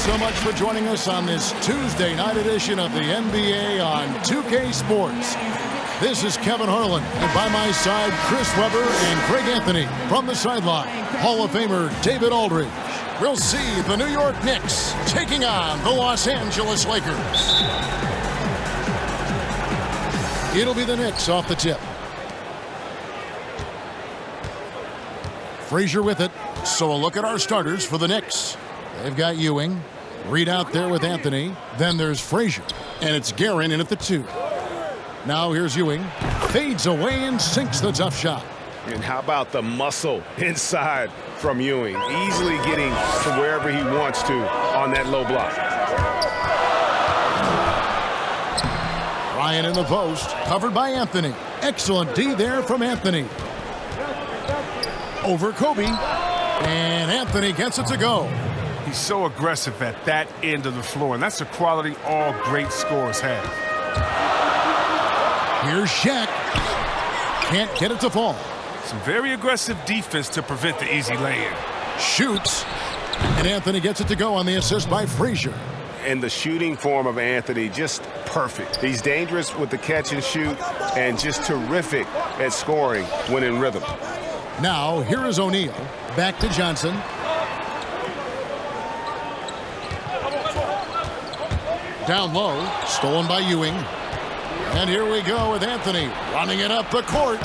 so much for joining us on this Tuesday night edition of the NBA on 2K Sports. This is Kevin Harlan, and by my side, Chris Webber and Craig Anthony. From the sideline, Hall of Famer David Aldridge. We'll see the New York Knicks taking on the Los Angeles Lakers. It'll be the Knicks off the tip. Frazier with it. So a look at our starters for the Knicks. They've got Ewing. Reed out there with Anthony. Then there's Frazier. And it's Guerin in at the 2. Now here's Ewing. Fades away and sinks the tough shot. And how about the muscle inside from Ewing? Easily getting to wherever he wants to on that low block. Ryan in the post. Covered by Anthony. Excellent D there from Anthony. Over Kobe. And Anthony gets it to go. He's so aggressive at that end of the floor, and that's a quality all great scorers have. Here's Shaq. Can't get it to fall. Some very aggressive defense to prevent the easy lay-in. Shoots. And Anthony gets it to go on the assist by Frazier. And the shooting form of Anthony, just perfect. He's dangerous with the catch and shoot and just terrific at scoring when in rhythm. Now, here is O'Neal. Back to Johnson. Down low. Stolen by Ewing. And here we go with Anthony running it up the court.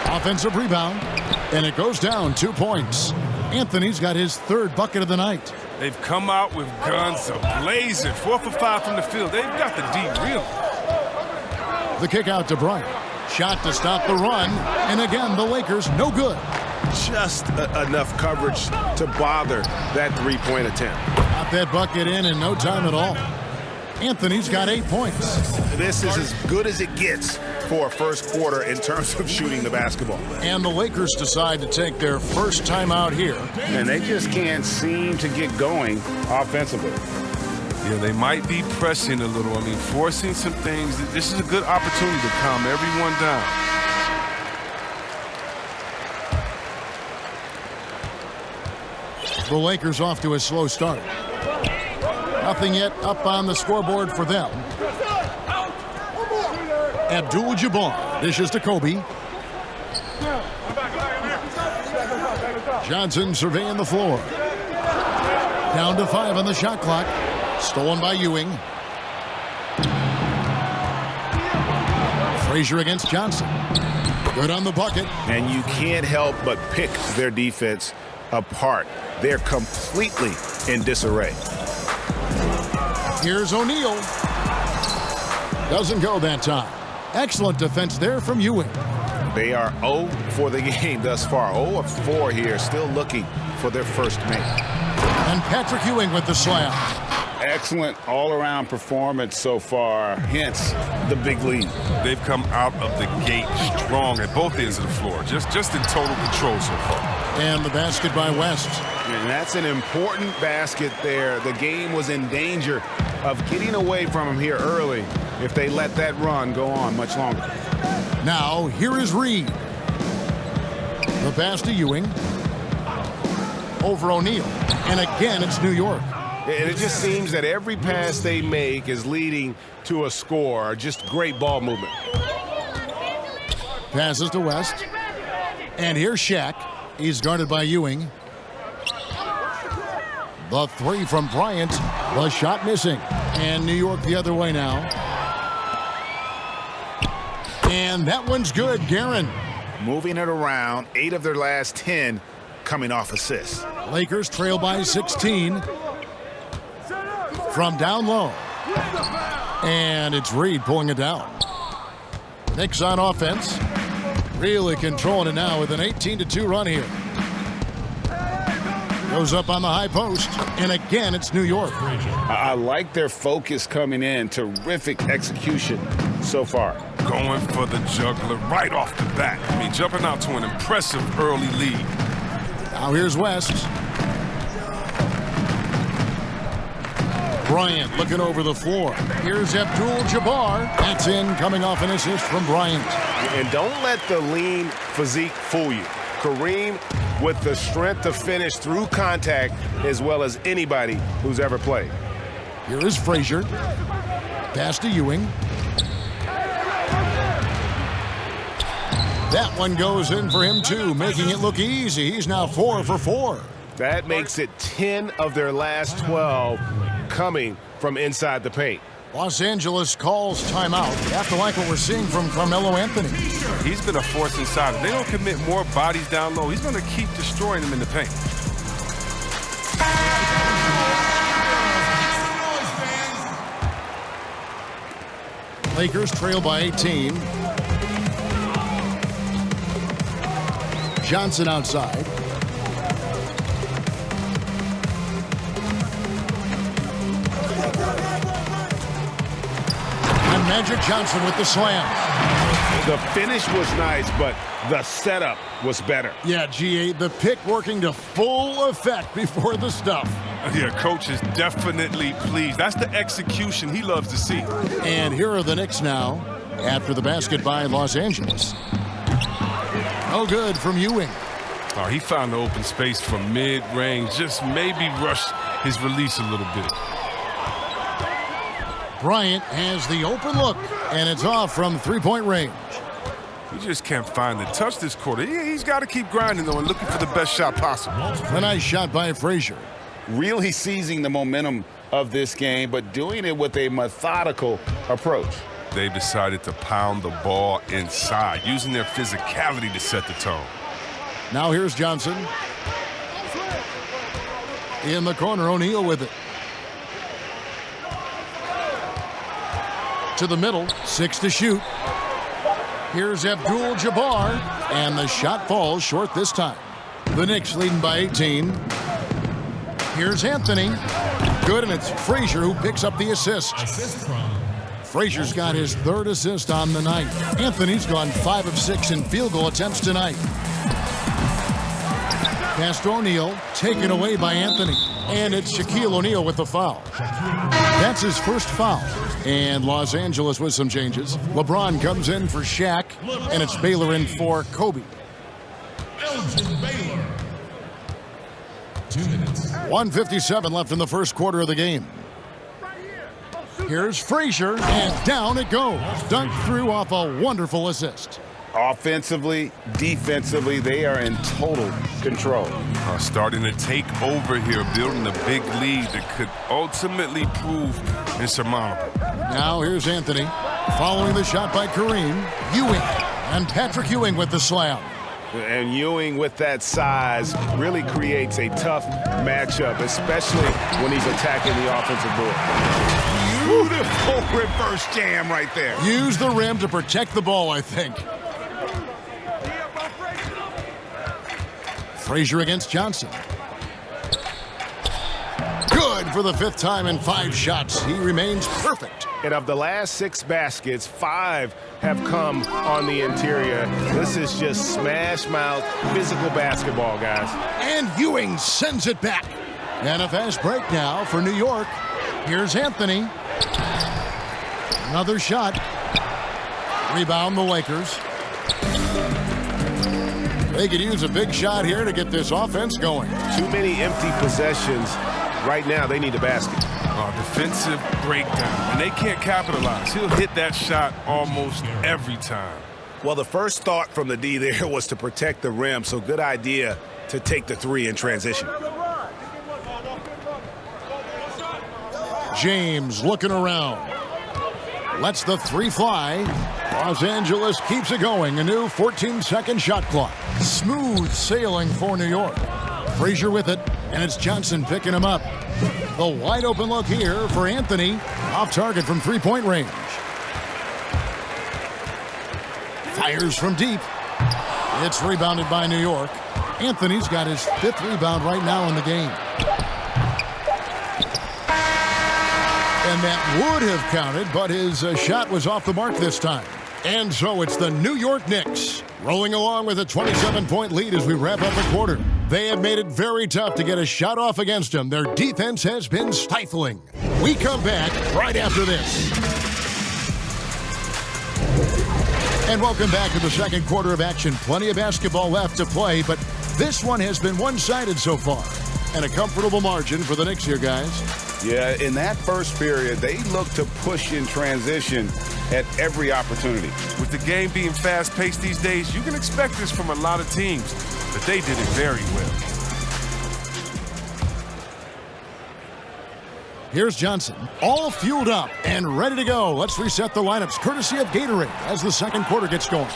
Offensive rebound. And it goes down 2 points. Anthony's got his 3rd bucket of the night. They've come out with guns ablazing. 4 for 5 from the field. They've got the D real. The kick out to Bryant. Shot to stop the run. And again, the Lakers no good. Just enough coverage to bother that 3-point attempt. Got that bucket in no time at all. Anthony's got 8 points. This is as good as it gets for a first quarter in terms of shooting the basketball. And the Lakers decide to take their first time out here. And they just can't seem to get going offensively. Yeah, they might be pressing a little. I mean, forcing some things. This is a good opportunity to calm everyone down. The Lakers off to a slow start. Nothing yet up on the scoreboard for them. Abdul-Jabbar dishes to Kobe. Johnson surveying the floor. Down to 5 on the shot clock. Stolen by Ewing. Frazier against Johnson. Good on the bucket. And you can't help but pick their defense apart. They're completely in disarray. Here's O'Neal. Doesn't go that time. Excellent defense there from Ewing. They are 0 for the game thus far. 0 of 4 here, still looking for their first make. And Patrick Ewing with the slam. Excellent all-around performance so far, hence the big lead. They've come out of the gate strong at both ends of the floor, just in total control so far. And the basket by West. And that's an important basket there. The game was in danger of getting away from him here early if they let that run go on much longer. Now, here is Reed. The pass to Ewing. Over O'Neal. And again, it's New York. And it just seems that every pass they make is leading to a score. Just great ball movement. Passes to West. And here's Shaq. He's guarded by Ewing. The 3 from Bryant. The shot missing. And New York the other way now. And that one's good, Guerin. Moving it around, 8 of their last 10 coming off assists. Lakers trail by 16. From down low. And it's Reed pulling it down. Knicks on offense. Really controlling it now with an 18-2 run here. Goes up on the high post. And again, it's New York. I like their focus coming in. Terrific execution so far. Going for the juggler right off the bat. I mean, jumping out to an impressive early lead. Now here's West. Bryant looking over the floor. Here's Abdul-Jabbar. That's in, coming off an assist from Bryant. And don't let the lean physique fool you. Kareem with the strength to finish through contact as well as anybody who's ever played. Here is Frazier. Pass to Ewing. That one goes in for him, too, making it look easy. He's now 4 for 4. That makes it 10 of their last 12 coming from inside the paint. Los Angeles calls timeout after like what we're seeing from Carmelo Anthony. He's been a force inside. If they don't commit more bodies down low, he's going to keep destroying them in the paint. Lakers trail by 18. Johnson outside. And Magic Johnson with the slam. The finish was nice, but the setup was better. Yeah, GA, the pick working to full effect before the stuff. Yeah, coach is definitely pleased. That's the execution he loves to see. And here are the Knicks now after the basket by Los Angeles. No good from Ewing. Oh, he found the open space from mid-range. Just maybe rushed his release a little bit. Bryant has the open look, and it's off from three-point range. He just can't find the touch this quarter. He's got to keep grinding, though, and looking for the best shot possible. A nice shot by Frazier. Really seizing the momentum of this game, but doing it with a methodical approach. They decided to pound the ball inside, using their physicality to set the tone. Now here's Johnson. In the corner, O'Neal with it. To the middle, 6 to shoot. Here's Abdul-Jabbar, and the shot falls short this time. The Knicks leading by 18. Here's Anthony. Good, and it's Frazier who picks up the assist. Frazier's got his 3rd assist on the night. Anthony's gone 5 of 6 in field goal attempts tonight. Pass to O'Neal, taken away by Anthony. And it's Shaquille O'Neal with the foul. That's his first foul. And Los Angeles with some changes. LeBron comes in for Shaq, and it's Baylor in for Kobe. Elgin Baylor. 2 minutes. 1:57 left in the first quarter of the game. Here's Frazier, and down it goes. Dunked through off a wonderful assist. Offensively, defensively, they are in total control. Starting to take over here, building a big lead that could ultimately prove insurmountable. Now here's Anthony. Following the shot by Kareem, Ewing. And Patrick Ewing with the slam. And Ewing with that size really creates a tough matchup, especially when he's attacking the offensive board. Beautiful reverse jam right there. Use the rim to protect the ball, I think. Frazier against Johnson. Good for the 5th time in 5 shots. He remains perfect. And of the last 6 baskets, 5 have come on the interior. This is just smash mouth physical basketball, guys. And Ewing sends it back. And a fast break now for New York. Here's Anthony. Another shot. Rebound the Lakers. They could use a big shot here to get this offense going. Too many empty possessions. Right now, they need a basket. Defensive breakdown, and they can't capitalize. He'll hit that shot almost every time. Well, the first thought from the D there was to protect the rim, so good idea to take the 3 in transition. James looking around. Lets the 3 fly. Los Angeles keeps it going. A new 14-second shot clock. Smooth sailing for New York. Frazier with it, and it's Johnson picking him up. The wide open look here for Anthony. Off target from 3-point range. Fires from deep. It's rebounded by New York. Anthony's got his 5th rebound right now in the game. And that would have counted, but his shot was off the mark this time. And so it's the New York Knicks rolling along with a 27-point lead as we wrap up the quarter. They have made it very tough to get a shot off against them. Their defense has been stifling. We come back right after this. And welcome back to the second quarter of action. Plenty of basketball left to play, but This one has been one-sided so far, and a comfortable margin for the Knicks here, guys. Yeah, in that first period, they looked to push in transition at every opportunity. With the game being fast-paced these days, you can expect this from a lot of teams, but they did it very well. Here's Johnson, all fueled up and ready to go. Let's reset the lineups, courtesy of Gatorade, as the second quarter gets going.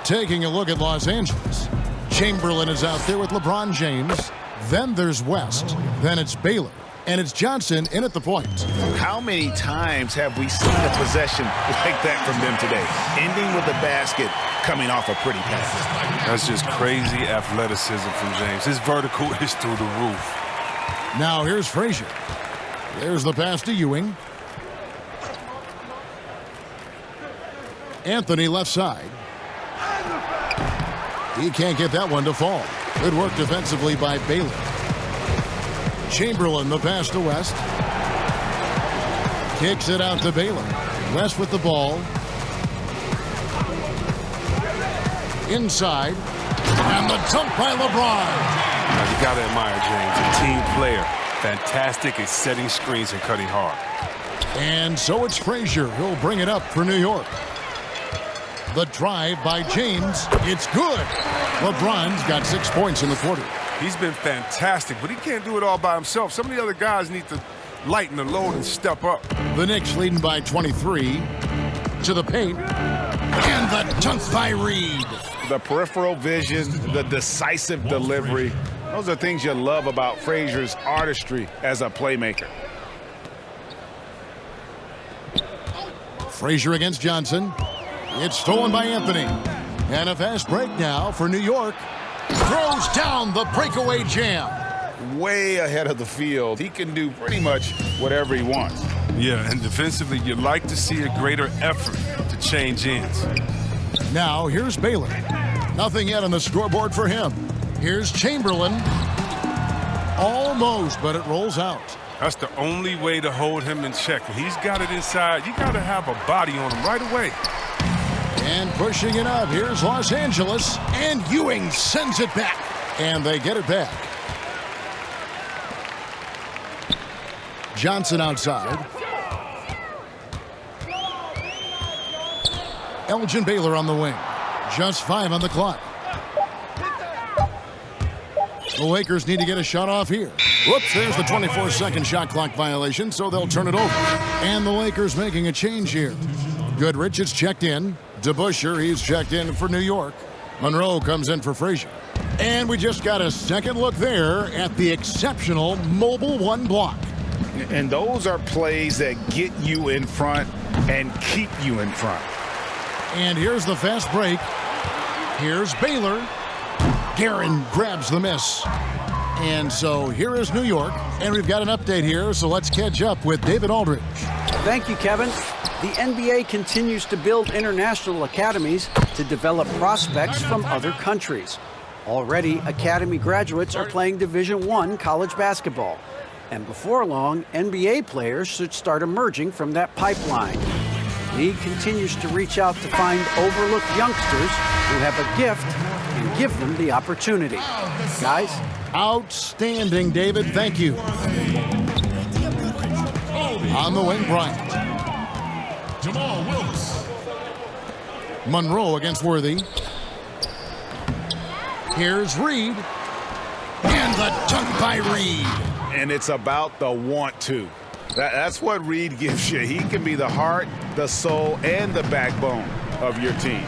Taking a look at Los Angeles. Chamberlain is out there with LeBron James. Then there's West. Then it's Baylor. And it's Johnson in at the point. How many times have we seen a possession like that from them today? Ending with a basket, coming off a pretty pass. That's just crazy athleticism from James. His vertical is through the roof. Now here's Frazier. There's the pass to Ewing. Anthony left side. He can't get that one to fall. Good work defensively by Baylor. Chamberlain, the pass to West. Kicks it out to Baylor. West with the ball. Inside. And the dunk by LeBron. Now, you got to admire James, a team player. Fantastic at setting screens and cutting hard. And so it's Frazier who'll bring it up for New York. The drive by James. It's good. LeBron's got 6 points in the quarter. He's been fantastic, but he can't do it all by himself. Some of the other guys need to lighten the load and step up. The Knicks leading by 23. To the paint. And the dunk by Reed. The peripheral vision, the decisive delivery. Those are things you love about Frazier's artistry as a playmaker. Frazier against Johnson. It's stolen by Anthony. And a fast break now for New York. Throws down the breakaway jam. Way ahead of the field. He can do pretty much whatever he wants. Yeah, and defensively, you'd like to see a greater effort to change ends. Now here's Baylor. Nothing yet on the scoreboard for him. Here's Chamberlain. Almost, but it rolls out. That's the only way to hold him in check. When he's got it inside, you got to have a body on him right away. And pushing it up, here's Los Angeles. And Ewing sends it back. And they get it back. Johnson outside. Elgin Baylor on the wing. Just 5 on the clock. The Lakers need to get a shot off here. Whoops, there's the 24-second shot clock violation, so they'll turn it over. And the Lakers making a change here. Goodrich is checked in. DeBusschere, he's checked in for New York. Monroe comes in for Frazier. And we just got a second look there at the exceptional mobile one block. And those are plays that get you in front and keep you in front. And here's the fast break. Here's Baylor. Guerin grabs the miss. And so here is New York. And we've got an update here, so let's catch up with David Aldridge. Thank you, Kevin. The NBA continues to build international academies to develop prospects from other countries. Already, academy graduates are playing Division I college basketball. And before long, NBA players should start emerging from that pipeline. The league continues to reach out to find overlooked youngsters who have a gift and give them the opportunity. Guys? Outstanding, David. Thank you. On the wing, Bryant. Jamal Wilkes. Monroe against Worthy. Here's Reed. And the dunk by Reed. And it's about the want to. That's what Reed gives you. He can be the heart, the soul, and the backbone of your team.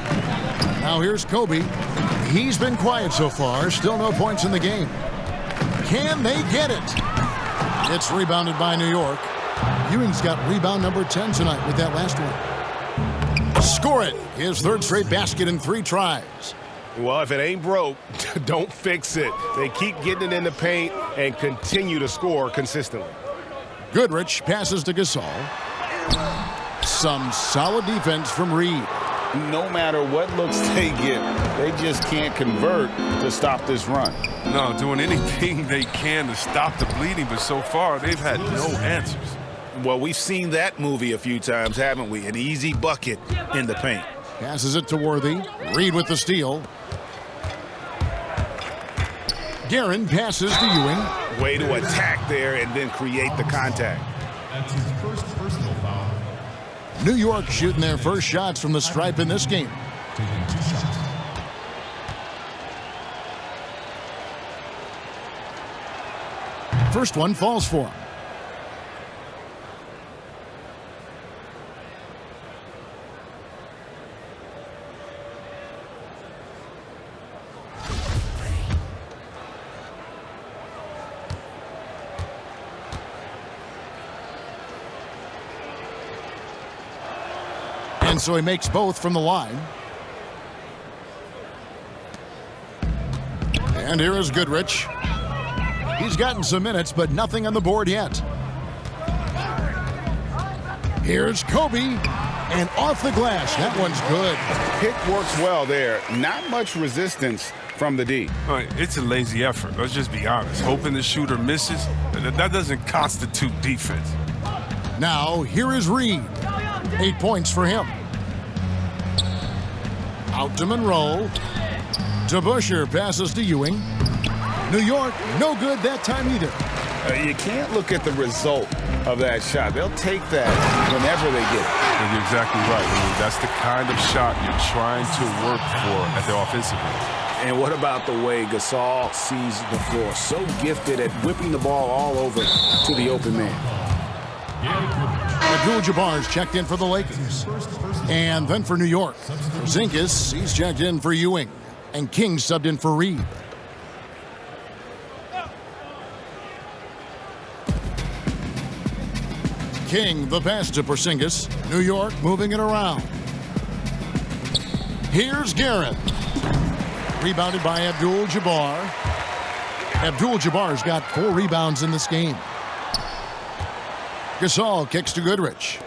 Now here's Kobe. He's been quiet so far. Still no points in the game. Can they get it? It's rebounded by New York. Ewing's got rebound number 10 tonight with that last one. Score it. His third straight basket in 3 tries. Well, if it ain't broke, don't fix it. They keep getting it in the paint and continue to score consistently. Goodrich passes to Gasol. Some solid defense from Reed. No matter what looks they get, they just can't convert to stop this run. No, doing anything they can to stop the bleeding, but so far they've had no answers. Well, we've seen that movie a few times, haven't we? An easy bucket in the paint. Passes it to Worthy. Reed with the steal. Guerin passes to Ewing. Way to attack there and then create the contact. That's his first personal foul. New York shooting their first shots from the stripe in this game. Taking 2 shots. First one falls for him. And so he makes both from the line. And here is Goodrich. He's gotten some minutes, but nothing on the board yet. Here's Kobe, and off the glass. That one's good. Pick works well there. Not much resistance from the D. All right, it's a lazy effort. Let's just be honest. Hoping the shooter misses, that doesn't constitute defense. Now, here is Reed. 8 points for him. Out to Monroe. To Busher, passes to Ewing. New York, no good that time either. You can't look at the result of that shot. They'll take that whenever they get it. You're exactly right. I mean, that's the kind of shot you're trying to work for at the offensive end. And what about the way Gasol sees the floor? So gifted at whipping the ball all over to the open man. Abdul-Jabbar's checked in for the Lakers. And then for New York, Porzingis, he's checked in for Ewing. And King subbed in for Reed. King, the pass to Porzingis. New York moving it around. Here's Guerin. Rebounded by Abdul-Jabbar. Abdul-Jabbar's got 4 rebounds in this game. Gasol kicks to Goodrich.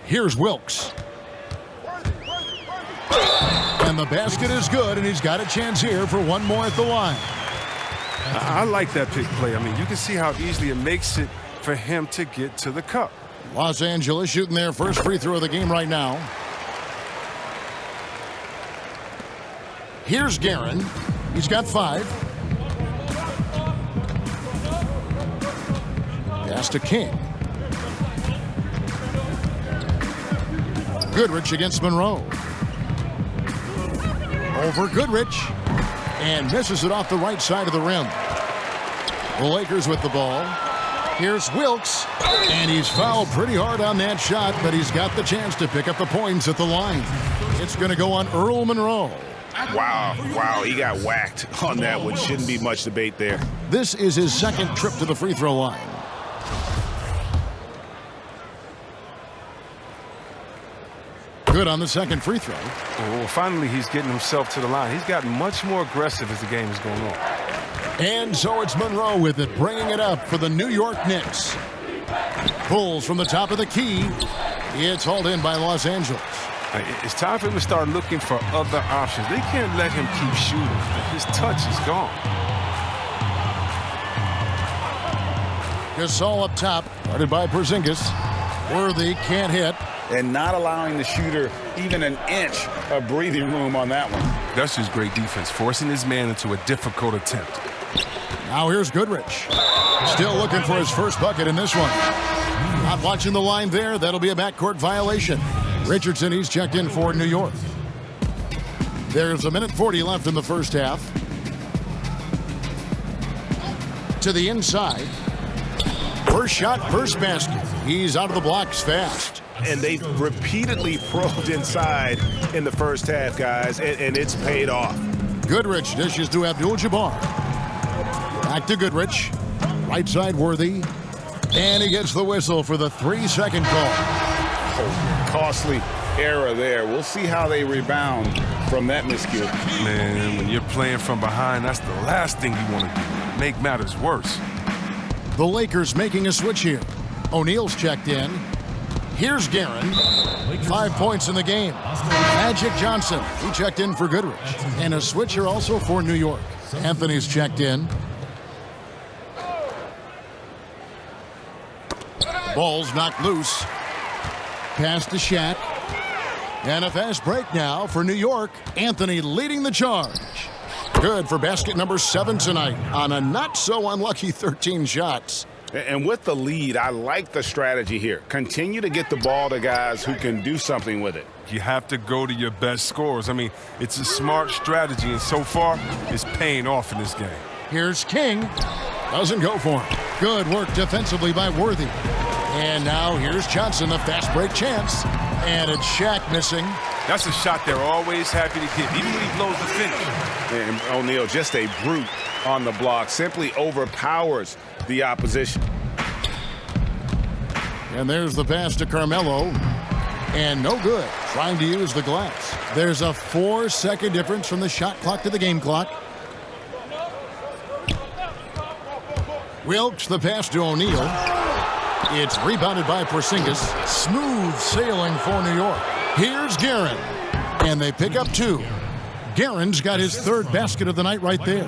Here's Wilkes. And the basket is good, and he's got a chance here for one more at the line. I like that pick play. I mean, you can see how easily it makes it for him to get to the cup. Los Angeles shooting their first free throw of the game right now. Here's Guerin. He's got 5. Pass to King. Goodrich against Monroe. Over Goodrich. And misses it off the right side of the rim. The Lakers with the ball. Here's Wilkes. And he's fouled pretty hard on that shot, but he's got the chance to pick up the points at the line. It's going to go on Earl Monroe. Wow, he got whacked on that one. Shouldn't be much debate there. This is his second trip to the free throw line. Good on the second free throw. Well, finally, he's getting himself to the line. He's gotten much more aggressive as the game is going on. And so it's Monroe with it, bringing it up for the New York Knicks. Pulls from the top of the key. It's hauled in by Los Angeles. It's time for him to start looking for other options. They can't let him keep shooting. His touch is gone. Gasol up top, guarded by Porzingis. Worthy can't hit. And not allowing the shooter even an inch of breathing room on that one. That's just great defense, forcing his man into a difficult attempt. Now here's Goodrich. Still looking for his first bucket in this one. Not watching the line there. That'll be a backcourt violation. Richardson, he's checked in for New York. There's 1:40 left in the first half. To the inside. First shot, first basket. He's out of the blocks fast. And they've repeatedly probed inside in the first half, guys, and it's paid off. Goodrich dishes to Abdul-Jabbar. Back to Goodrich. Right side Worthy. And he gets the whistle for the 3-second call. Oh, costly error there. We'll see how they rebound from that miscue. Man, when you're playing from behind, that's the last thing you want to do. Make matters worse. The Lakers making a switch here. O'Neal's checked in. Here's Guerin. 5 points in the game. Magic Johnson, he checked in for Goodrich. And a switcher also for New York. Anthony's checked in. Ball's knocked loose. Pass to Shaq. And a fast break now for New York. Anthony leading the charge. Good for basket number 7 tonight on a not-so-unlucky 13 shots. And with the lead, I like the strategy here. Continue to get the ball to guys who can do something with it. You have to go to your best scorers. I mean, it's a smart strategy, and so far, it's paying off in this game. Here's King. Doesn't go for him. Good work defensively by Worthy. And now here's Johnson, a fast break chance. And it's Shaq missing. That's a shot they're always happy to get, even when he blows the finish. And O'Neal, just a brute on the block, simply overpowers the opposition. And there's the pass to Carmelo. And no good, trying to use the glass. There's a 4-second difference from the shot clock to the game clock. Wilkes, the pass to O'Neal. It's rebounded by Porzingis. Smooth sailing for New York. Here's Guerin. And they pick up 2. Guerin's got his 3rd basket of the night right there.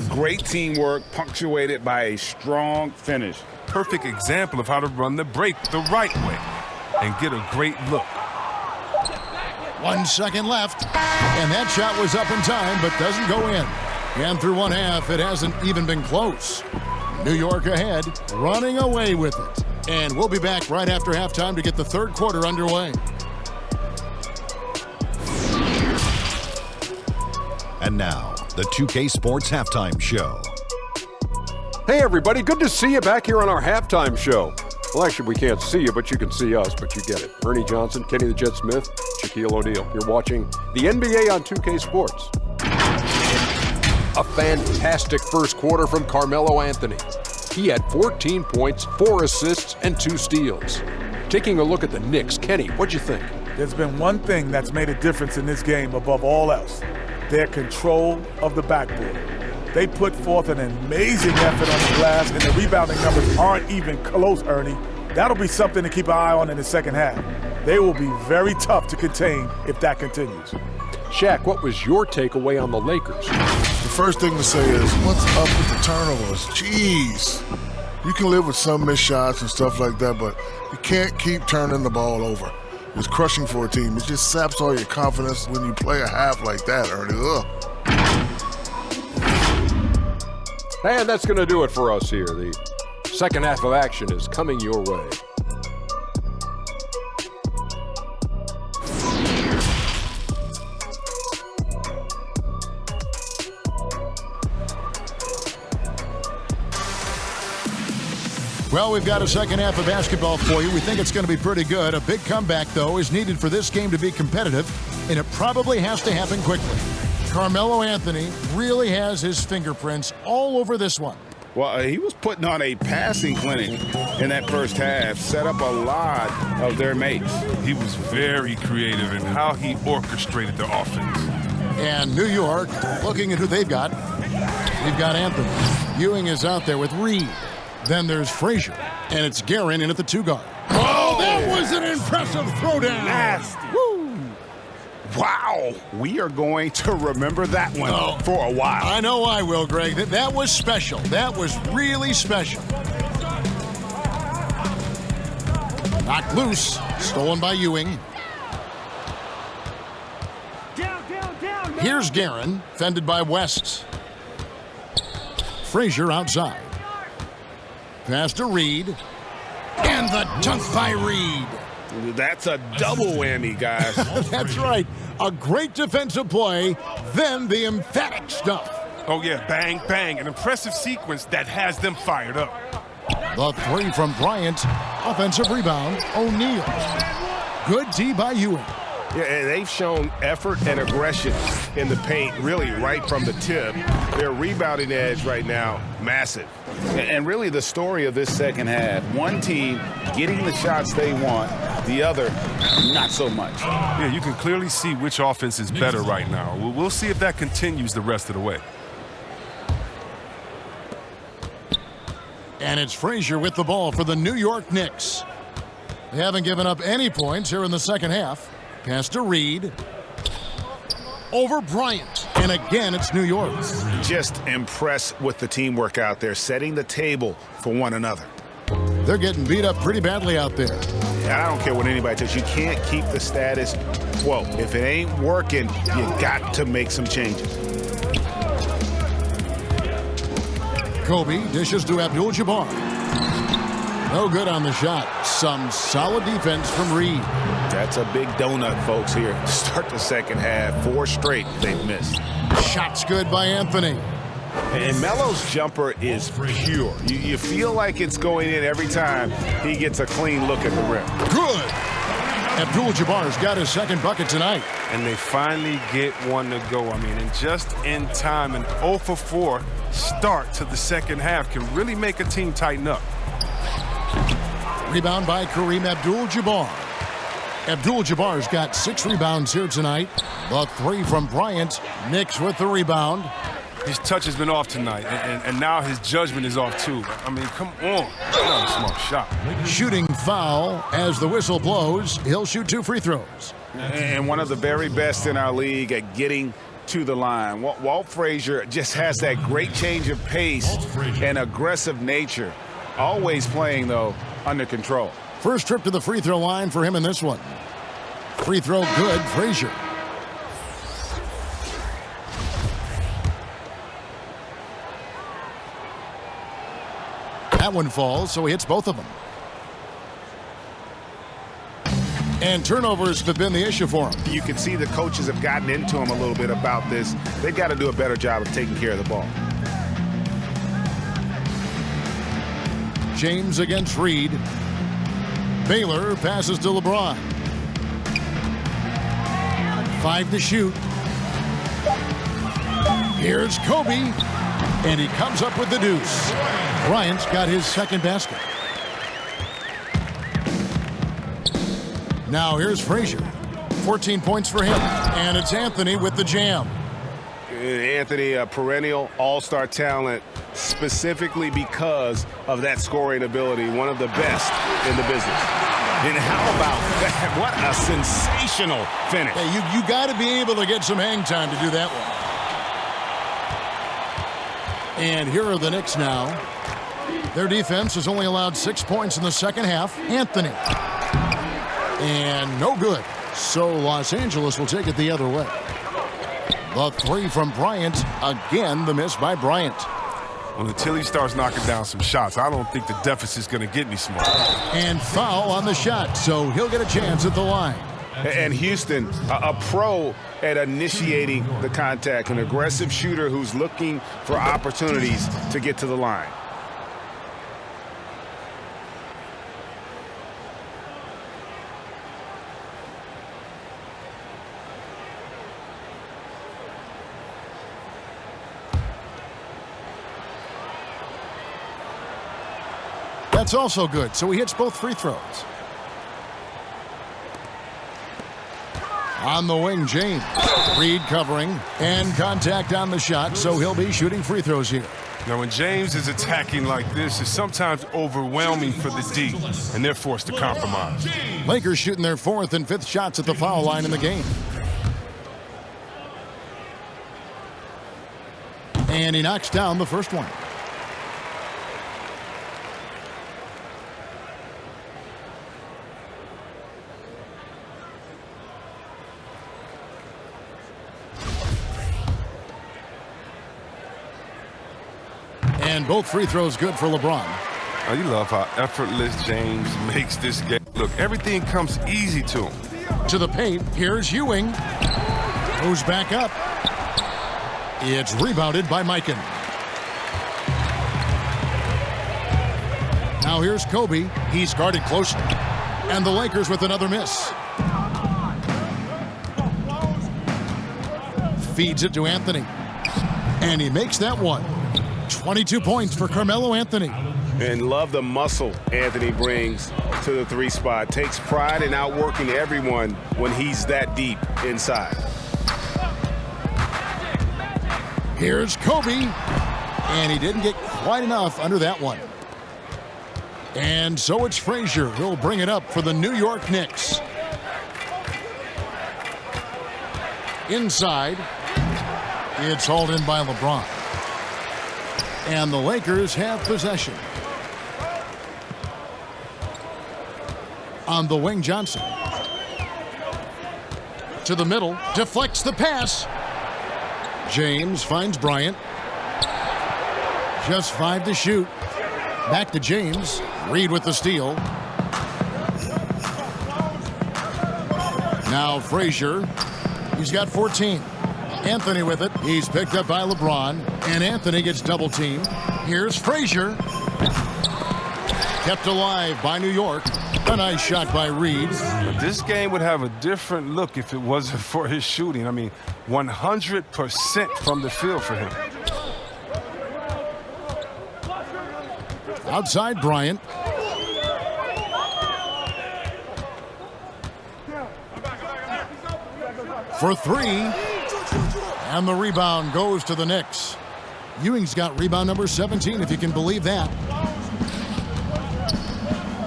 Great teamwork, punctuated by a strong finish. Perfect example of how to run the break the right way and get a great look. 1 second left. And that shot was up in time, but doesn't go in. And through one half, it hasn't even been close. New York ahead, running away with it. And we'll be back right after halftime to get the 3rd quarter underway. And now, the 2K Sports Halftime Show. Hey everybody, good to see you back here on our halftime show. Well, actually, we can't see you, but you can see us, but you get it. Ernie Johnson, Kenny the Jet Smith, Shaquille O'Neal. You're watching the NBA on 2K Sports. A fantastic first quarter from Carmelo Anthony. He had 14 points, 4 assists, and 2 steals. Taking a look at the Knicks, Kenny, what'd you think? There's been one thing that's made a difference in this game above all else. Their control of the backboard. They put forth an amazing effort on the glass, and the rebounding numbers aren't even close, Ernie. That'll be something to keep an eye on in the second half. They will be very tough to contain if that continues. Shaq, what was your takeaway on the Lakers? The first thing to say is, what's up with the turnovers? Jeez. You can live with some missed shots and stuff like that, but you can't keep turning the ball over. It's crushing for a team. It just saps all your confidence when you play a half like that, Ernie. Ugh. And that's going to do it for us here. The second half of action is coming your way. Well, we've got a second half of basketball for you. We think it's going to be pretty good. A big comeback, though, is needed for this game to be competitive, and it probably has to happen quickly. Carmelo Anthony really has his fingerprints all over this one. Well, he was putting on a passing clinic in that first half, set up a lot of their mates. He was very creative in how he orchestrated the offense. And New York, looking at who they've got. We've got Anthony. Ewing is out there with Reed. Then there's Frazier, and it's Guerin in at the 2 guard. Oh, that was an impressive throwdown. Nasty. Woo. Wow. We are going to remember that one for a while. I know I will, Greg. That was special. That was really special. Knocked loose. Stolen by Ewing. Here's Guerin, fended by West. Frazier outside. Pass to Reed. And the dunk by Reed. That's a double whammy, guys. That's right. A great defensive play, then the emphatic stuff. Oh, yeah, bang, bang. An impressive sequence that has them fired up. The 3 from Bryant. Offensive rebound, O'Neal. Good D by Ewing. Yeah, they've shown effort and aggression in the paint, really right from the tip. Their rebounding edge right now, massive. And really the story of this second half, one team getting the shots they want, the other not so much. Yeah, you can clearly see which offense is better right now. We'll see if that continues the rest of the way. And it's Frazier with the ball for the New York Knicks. They haven't given up any points here in the second half. Pass to Reed. Over Bryant. And again, it's New York. Just impressed with the teamwork out there, setting the table for one another. They're getting beat up pretty badly out there. I don't care what anybody tells you, you can't keep the status quo. If it ain't working, you got to make some changes. Kobe dishes to Abdul-Jabbar. No good on the shot. Some solid defense from Reed. That's a big donut, folks, here. Start the second half. 4 straight they've missed. Shot's good by Anthony. And Melo's jumper is pure. You feel like it's going in every time he gets a clean look at the rim. Good. Abdul-Jabbar's got his second bucket tonight. And they finally get one to go. I mean, and just in time, an 0 for 4 start to the second half can really make a team tighten up. Rebound by Kareem Abdul-Jabbar. Abdul-Jabbar's got 6 rebounds here tonight. The 3 from Bryant. Knicks with the rebound. His touch has been off tonight, and now his judgment is off too. I mean, come on. Not a smart shot. Shooting foul as the whistle blows. He'll shoot 2 free throws. And one of the very best in our league at getting to the line. Walt Frazier just has that great change of pace and aggressive nature. Always playing, though, under control. First trip to the free throw line for him in this one. Free throw good, Frazier. That one falls, so he hits both of them. And turnovers have been the issue for him. You can see the coaches have gotten into him a little bit about this. They've got to do a better job of taking care of the ball. James against Reed. Baylor passes to LeBron. 5 to shoot. Here's Kobe. And he comes up with the deuce. Bryant's got his second basket. Now here's Frazier. 14 points for him. And it's Anthony with the jam. Anthony, a perennial all-star talent, specifically because of that scoring ability, one of the best in the business. And how about that? What a sensational finish. Hey, you got to be able to get some hang time to do that one. And here are the Knicks now. Their defense has only allowed 6 points in the second half. Anthony. And no good. So Los Angeles will take it the other way. The 3 from Bryant. Again, the miss by Bryant. Well, until he starts knocking down some shots, I don't think the deficit's going to get any smaller. And foul on the shot, so he'll get a chance at the line. And Houston, a pro at initiating the contact, an aggressive shooter who's looking for opportunities to get to the line. That's also good, so he hits both free throws. On the wing, James. Reed covering, and contact on the shot, so he'll be shooting free throws here. Now, when James is attacking like this, it's sometimes overwhelming for the D, and they're forced to compromise. Lakers shooting their 4th and 5th shots at the foul line in the game. And he knocks down the first one. And both free throws good for LeBron. Oh, you love how effortless James makes this game. Look, everything comes easy to him. To the paint, here's Ewing. Moves back up. It's rebounded by Mikan. Now here's Kobe. He's guarded closely. And the Lakers with another miss. Feeds it to Anthony. And he makes that one. 22 points for Carmelo Anthony. And love the muscle Anthony brings to the 3 spot. Takes pride in outworking everyone when he's that deep inside. Here's Kobe. And he didn't get quite enough under that one. And so it's Frazier who'll bring it up for the New York Knicks. Inside. It's hauled in by LeBron. And the Lakers have possession. On the wing, Johnson. To the middle, deflects the pass. James finds Bryant. Just 5 to shoot. Back to James. Reed with the steal. Now Frazier. He's got 14. Anthony with it. He's picked up by LeBron. And Anthony gets double teamed. Here's Frazier. Kept alive by New York. A nice shot by Reed. This game would have a different look if it wasn't for his shooting. I mean, 100% from the field for him. Outside Bryant. For 3. And the rebound goes to the Knicks. Ewing's got rebound number 17, if you can believe that.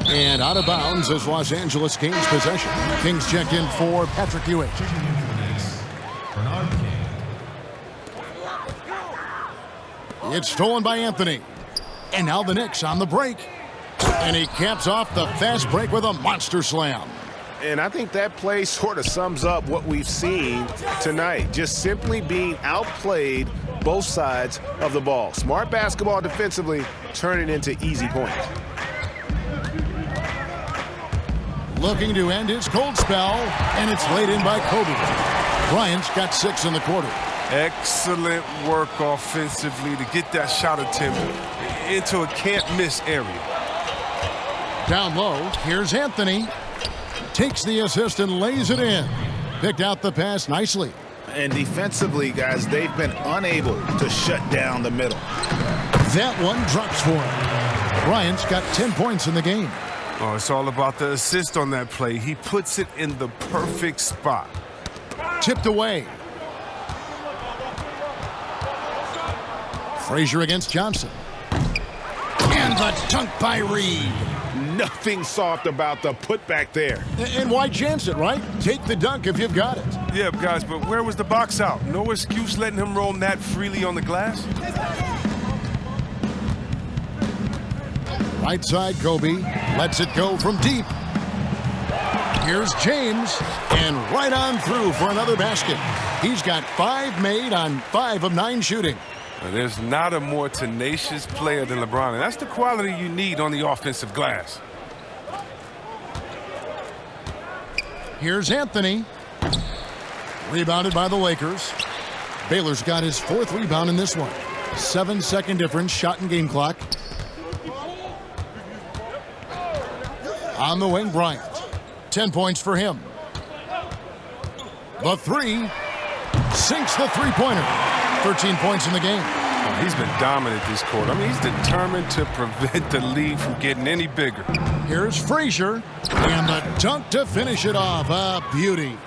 And out of bounds is Los Angeles Kings possession. Kings check in for Patrick Ewing. It's stolen by Anthony. And now the Knicks on the break. And he caps off the fast break with a monster slam. And I think that play sort of sums up what we've seen tonight. Just simply being outplayed both sides of the ball. Smart basketball defensively, turning into easy points. Looking to end his cold spell, and it's laid in by Kobe. Bryant's got 6 in the quarter. Excellent work offensively to get that shot attempt into a can't-miss area. Down low, here's Anthony. Takes the assist and lays it in. Picked out the pass nicely. And defensively, guys, they've been unable to shut down the middle. That one drops for him. Bryant's got 10 points in the game. Oh, it's all about the assist on that play. He puts it in the perfect spot. Tipped away. Frazier against Johnson. And the dunk by Reed. Nothing soft about the putback there. And why chance it, right? Take the dunk if you've got it. Yeah, guys, but where was the box out? No excuse letting him roam that freely on the glass. Right side, Kobe lets it go from deep. Here's James, and right on through for another basket. He's got 5 made on 5 of 9 shooting. There's not a more tenacious player than LeBron, and that's the quality you need on the offensive glass. Here's Anthony. Rebounded by the Lakers. Baylor's got his 4th rebound in this one. 7-second difference, shot and game clock. On the wing, Bryant. 10 points for him. The 3. Sinks the three-pointer. 13 points in the game. Oh, he's been dominant this quarter. I mean, he's determined to prevent the lead from getting any bigger. Here's Frazier. And the dunk to finish it off. A beauty.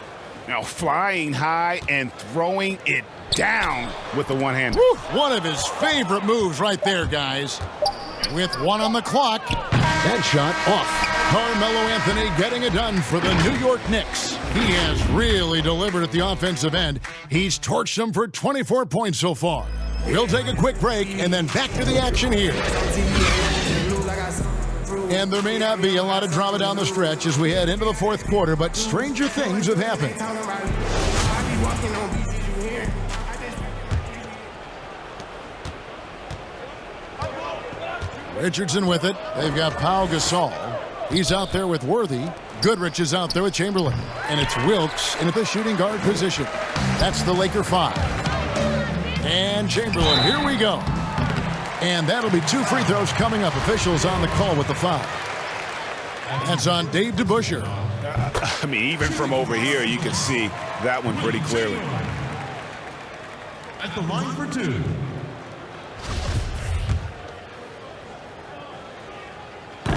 Now flying high and throwing it down with the one-hander. One of his favorite moves right there, guys. With 1 on the clock. That shot off. Carmelo Anthony getting it done for the New York Knicks. He has really delivered at the offensive end. He's torched them for 24 points so far. We'll take a quick break and then back to the action here. And there may not be a lot of drama down the stretch as we head into the 4th quarter, but stranger things have happened. Richardson with it. They've got Pau Gasol. He's out there with Worthy. Goodrich is out there with Chamberlain. And it's Wilkes in at the shooting guard position. That's the Laker 5. And Chamberlain, here we go. And that'll be 2 free throws coming up. Officials on the call with the foul. That's on Dave DeBusschere. I mean, even from over here, you can see that one pretty clearly. At the line for 2.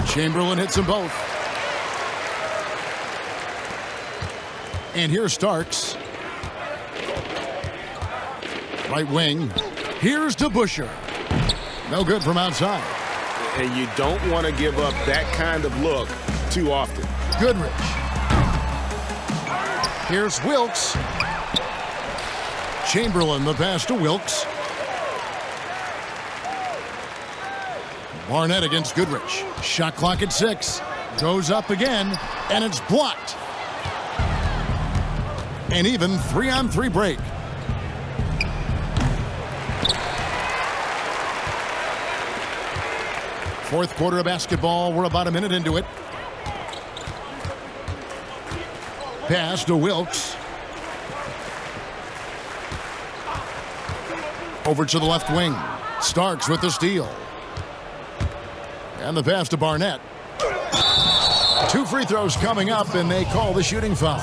Chamberlain hits them both. And here's Starks. Right wing. Here's DeBusschere. No good from outside. And you don't want to give up that kind of look too often. Goodrich. Here's Wilkes. Chamberlain, the pass to Wilkes. Barnett against Goodrich. Shot clock at 6. Goes up again, and it's blocked. An even 3-on-3 break. Fourth quarter of basketball. We're about a minute into it. Pass to Wilkes. Over to the left wing. Starks with the steal. And the pass to Barnett. 2 free throws coming up, and they call the shooting foul.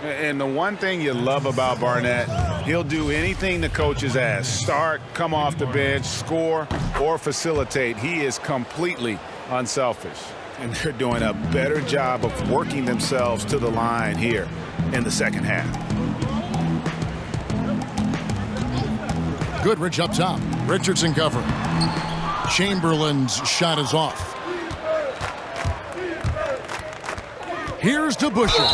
And the one thing you love about Barnett, he'll do anything the coaches ask. Start, come off the bench, score, or facilitate. He is completely unselfish. And they're doing a better job of working themselves to the line here in the second half. Goodrich up top. Richardson covering. Chamberlain's shot is off. Here's to Busher.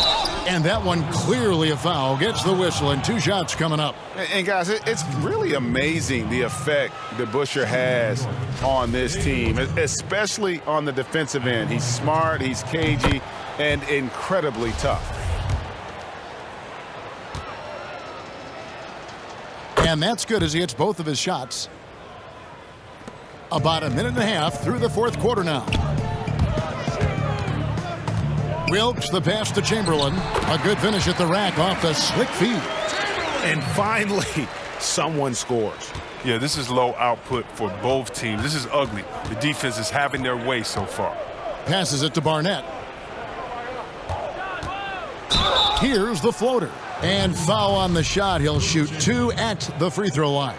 And that one clearly a foul. Gets the whistle, and 2 shots coming up. And guys, it's really amazing the effect that Busher has on this team, especially on the defensive end. He's smart, he's cagey, and incredibly tough. And that's good as he hits both of his shots. About a minute and a half through the fourth quarter now. Wilkes, the pass to Chamberlain. A good finish at the rack off the slick feed. And finally, someone scores. Yeah, this is low output for both teams. This is ugly. The defense is having their way so far. Passes it to Barnett. Here's the floater. And foul on the shot. He'll shoot 2 at the free throw line.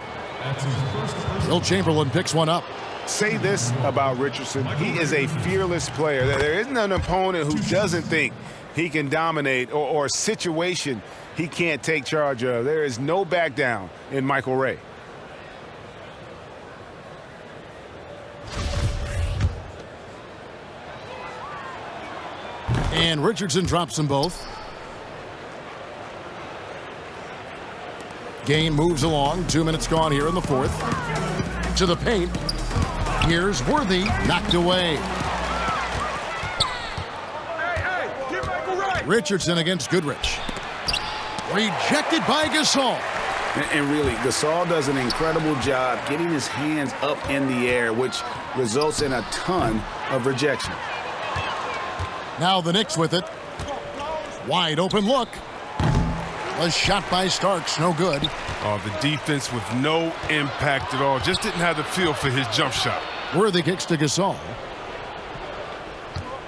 Will Chamberlain picks one up. Say this about Richardson. He is a fearless player. There isn't an opponent who doesn't think he can dominate or a situation he can't take charge of. There is no back down in Michael Ray. And Richardson drops them both. Game moves along. 2 minutes gone here in the fourth. To the paint. Here's Worthy, knocked away. Richardson against Goodrich. Rejected by Gasol. And really, Gasol does an incredible job getting his hands up in the air, which results in a ton of rejection. Now the Knicks with it. Wide open look. A shot by Starks, no good. Oh, the defense with no impact at all. Just didn't have the feel for his jump shot. Worthy kicks to Gasol.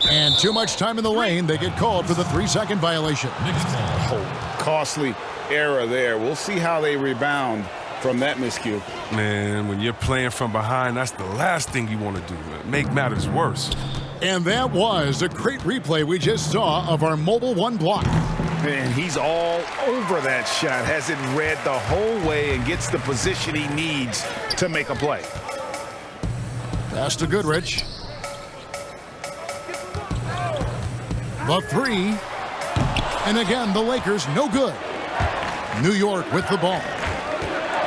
And too much time in the lane. They get called for the 3-second violation. Oh, costly error there. We'll see how they rebound from that miscue. Man, when you're playing from behind, that's the last thing you want to do. Make matters worse. And that was a great replay we just saw of our Mobile One block. And he's all over that shot. Has it read the whole way and gets the position he needs to make a play. Pass to Goodrich. The 3. And again, the Lakers no good. New York with the ball.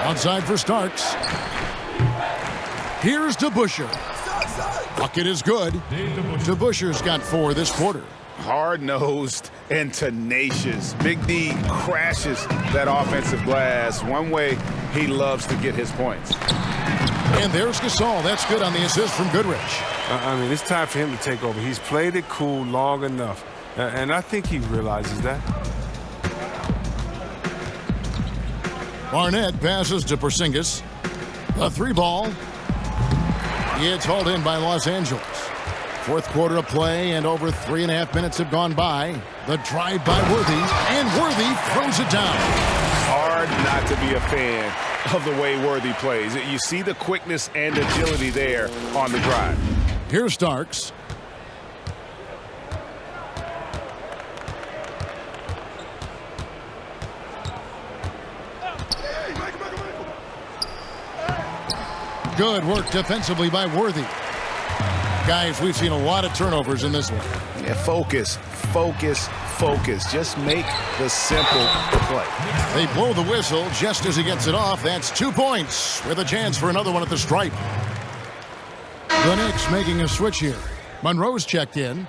Outside for Starks. Here's to Busher. Bucket is good. To Busher's got 4 this quarter. Hard-nosed and tenacious. Big D crashes that offensive glass. One way he loves to get his points. And there's Gasol. That's good on the assist from Goodrich. I mean, it's time for him to take over. He's played it cool long enough. And I think he realizes that. Barnett passes to Porzingis. The 3 ball. It's hauled in by Los Angeles. Fourth quarter of play, and over 3.5 minutes have gone by. The drive by Worthy, and Worthy throws it down. Hard not to be a fan of the way Worthy plays. You see the quickness and agility there on the drive. Here's Starks. Good work defensively by Worthy. Guys, we've seen a lot of turnovers in this one. Yeah, focus, focus, focus. Just make the simple play. They blow the whistle just as he gets it off. That's 2 points with a chance for another one at the stripe. The Knicks making a switch here. Monroe's checked in.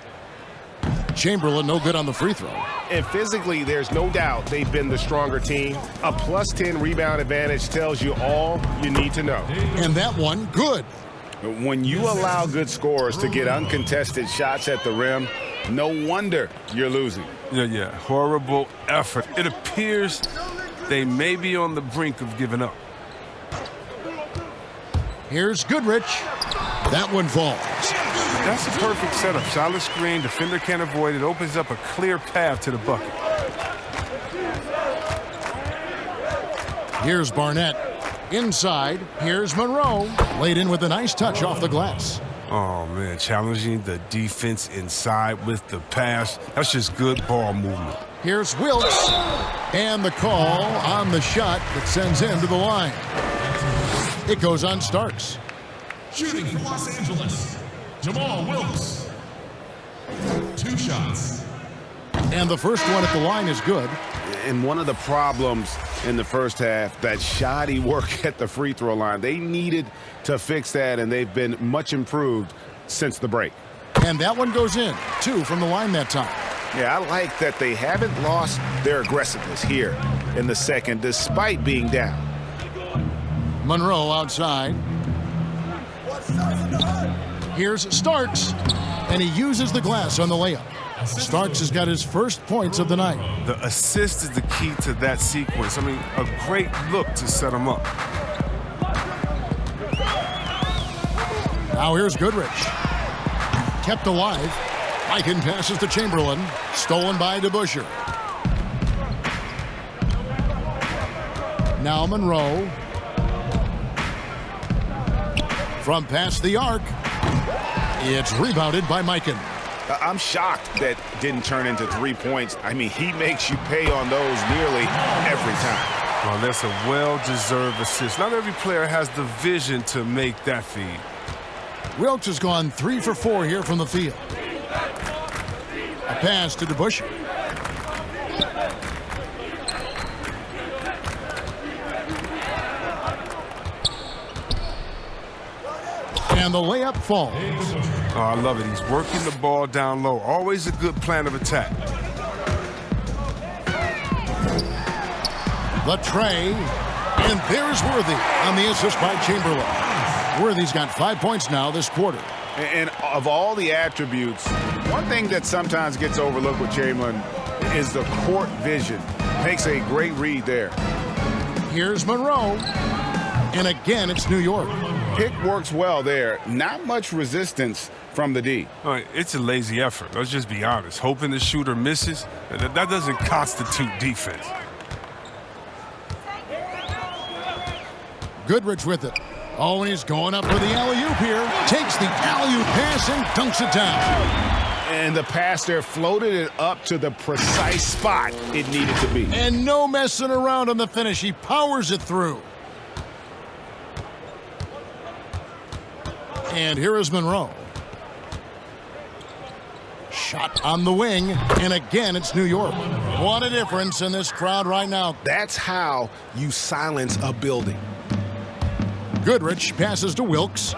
Chamberlain no good on the free throw. And physically, there's no doubt they've been the stronger team. A plus 10 rebound advantage tells you all you need to know. And that one, good. When you allow good scorers to get uncontested shots at the rim, no wonder you're losing. Yeah. Horrible effort. It appears they may be on the brink of giving up. Here's Goodrich. That one falls. That's a perfect setup. Solid screen. Defender can't avoid it. Opens up a clear path to the bucket. Here's Barnett. Inside, here's Monroe. Laid in with a nice touch off the glass. Oh, man, challenging the defense inside with the pass. That's just good ball movement. Here's Wilkes. And the call on the shot that sends him to the line. It goes on Starks. Shooting for Los Angeles, Jamal Wilkes. 2 shots. And the first one at the line is good. And one of the problems in the first half, that shoddy work at the free throw line. They needed to fix that, and they've been much improved since the break. And that one goes in. 2 from the line that time. Yeah, I like that they haven't lost their aggressiveness here in the second, despite being down. Monroe outside. Here's Starks. And he uses the glass on the layup. Starks has got his first points of the night. The assist is the key to that sequence. I mean, a great look to set him up. Now here's Goodrich. Kept alive. Mikan passes to Chamberlain. Stolen by DeBusschere. Now Monroe. From past the arc. It's rebounded by Mikan. I'm shocked that didn't turn into 3 points. I mean, he makes you pay on those nearly every time. Well, that's a well-deserved assist. Not every player has the vision to make that feed. Wilkes has gone 3 for 4 here from the field. A pass to DeBusschere. And the layup falls. Oh, I love it. He's working the ball down low. Always a good plan of attack. The tray. And there's Worthy on the assist by Chamberlain. Worthy's got 5 points now this quarter. And of all the attributes, one thing that sometimes gets overlooked with Chamberlain is the court vision. Makes a great read there. Here's Monroe. And again, it's New York. Pick works well there. Not much resistance from the D. All right, it's a lazy effort. Let's just be honest. Hoping the shooter misses, that doesn't constitute defense. Goodrich with it. Oh, and he's going up for the alley-oop here. Takes the alley-oop pass and dunks it down. And the pass there floated it up to the precise spot it needed to be. And no messing around on the finish. He powers it through. And here is Monroe. Shot on the wing. And again, it's New York. What a difference in this crowd right now. That's how you silence a building. Goodrich passes to Wilkes.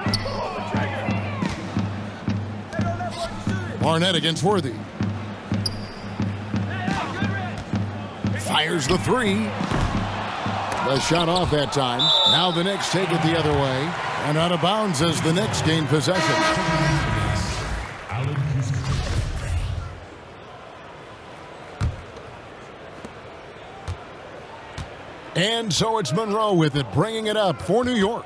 Barnett against Worthy. Fires the 3. The shot off that time. Now the Knicks take it the other way. And out of bounds as the Knicks gain possession. And so it's Monroe with it, bringing it up for New York.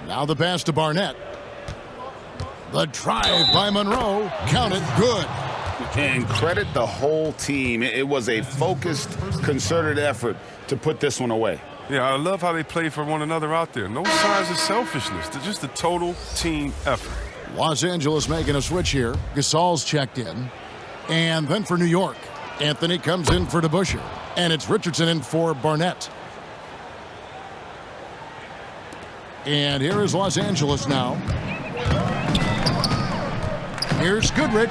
Now the pass to Barnett. The drive by Monroe. Count it, good. And credit the whole team. It was a focused, concerted effort to put this one away. Yeah, I love how they play for one another out there. No signs of selfishness. They're just a total team effort. Los Angeles making a switch here. Gasol's checked in. And then for New York, Anthony comes in for DeBusschere. And it's Richardson in for Barnett. And here is Los Angeles now. Here's Goodrich.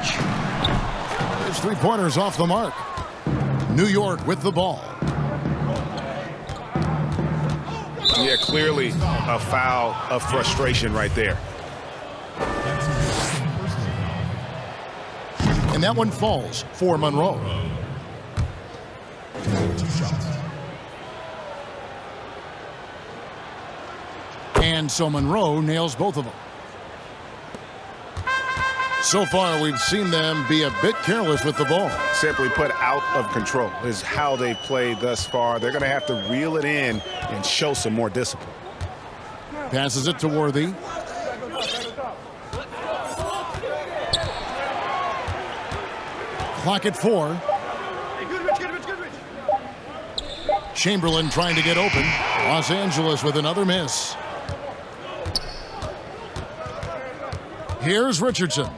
His 3-pointers off the mark. New York with the ball. Yeah, clearly a foul of frustration right there. And that one falls for Monroe. 2 shots. And so Monroe nails both of them. So far, we've seen them be a bit careless with the ball. Simply put, out of control is how they've played thus far. They're going to have to reel it in and show some more discipline. Passes it to Worthy. Clock at 4. Chamberlain trying to get open. Los Angeles with another miss. Here's Richardson.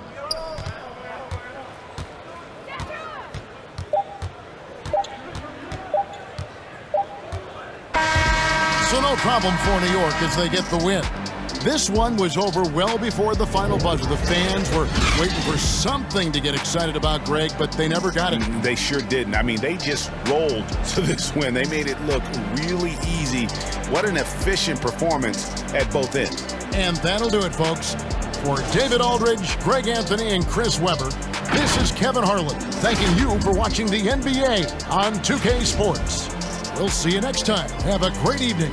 So no problem for New York as they get the win. This one was over well before the final buzzer. The fans were waiting for something to get excited about, Greg, but they never got it. They sure didn't. I mean, they just rolled to this win. They made it look really easy. What an efficient performance at both ends. And that'll do it, folks. For David Aldridge, Greg Anthony, and Chris Webber, this is Kevin Harlan thanking you for watching the NBA on 2K Sports. We'll see you next time. Have a great evening.